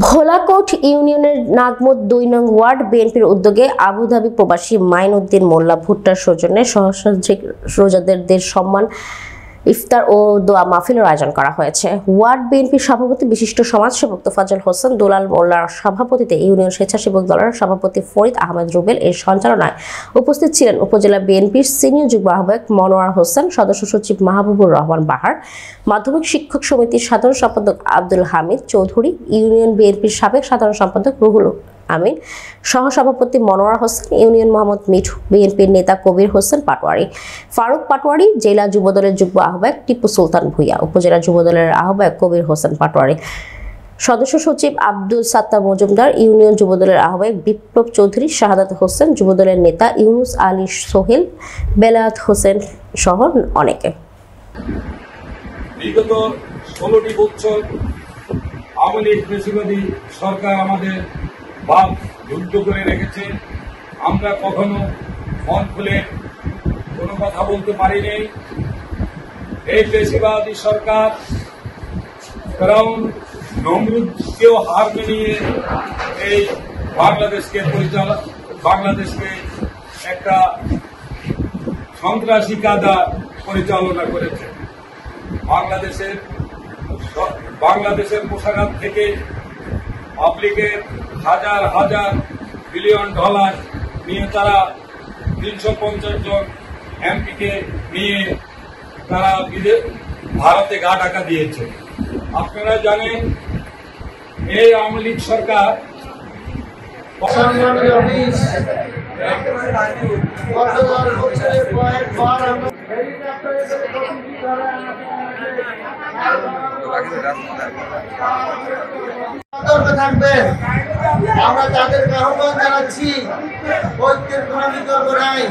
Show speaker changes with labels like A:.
A: ভোলাকোট ইউনিয়নের নাগমত ২ নং ওয়ার্ড বিএনপির উদ্যোগে আবুধাবি প্রবাসী মাইনুদ্দিন মোল্লা ভুট্টার সৌজন্যে সহস্রাধিক রোজাদারদের সম্মান ইফতার ও দোয়া মাহফিলের আয়োজন করা হয়েছে। ওয়ার্ড বিএনপির সভাপতি বিশিষ্ট সমাজসেবক তোফাজ্জল হোসেন দুলাল মোল্লার সভাপতিত্বে ইউনিয়ন স্বেচ্ছাসেবক দলের সভাপতি ফরিদ আহমেদ রুবেল এর সঞ্চালনায় উপস্থিত ছিলেন উপজেলা বিএনপির সিনিয়র যুগ্ম আহ্বায়ক মনোয়ার হোসেন, সদস্য সচিব মাহবুবুর রহমান বাহার, মাধ্যমিক শিক্ষক সমিতির সাধারণ সম্পাদক আব্দুল হামিদ চৌধুরী, ইউনিয়ন বিএনপির সাবেক সাধারণ সম্পাদক রুহুল আমিন, সহসভাপতি মনোয়ার হোসেন, ইউনিয়ন মোহাম্মদ মিঠু, বিএনপির নেতা কবির হোসেন পাটোয়ারি, ফারুক পাটোয়ারি, জেলা যুবদলের যুগ্ম আহ্বায়ক টিপু সুলতান ভুইয়া, উপজেলা যুবদলের আহ্বায়ক কবির হোসেন পাটোয়ারি, সদস্য সচিব আব্দুল সাত্তার মজুমদার, ইউনিয়ন যুবদলের আহ্বায়ক বিপ্লব চৌধুরী, শাহাদাত হোসেন, যুবদলের নেতা ইউনুস আলী সোহেল, বেলায়েত হোসেন সহ অনেকে।
B: বিগত 16টি বছর আওয়ামী লীগ ফ্যাসিবাদী সরকার আমাদের বাপ যুদ্ধ করে রেখেছে। আমরা কখনো মন খুলে কোনো কথা বলতে পারিনি। এই ফ্যাসিবাদী সরকার কারণ নমরুদকেও হার মেনিয়ে এই বাংলাদেশকে একটা সন্ত্রাসী কায়দা পরিচালনা করেছে। বাংলাদেশের কোষাগার থেকে পাবলিকের হাজার হাজার বিলিয়ন ডলার নিয়ে তারা 350 জন এমপিকে নিয়ে তারা ভারতে গা টাকা দিয়েছে। আপনারা জানেন এই আওয়ামী লীগ সরকার
C: থাকবেন। আমরা তাদেরকে আহ্বান জানাচ্ছি, ঐক্যের কোনো বিকল্প নাই।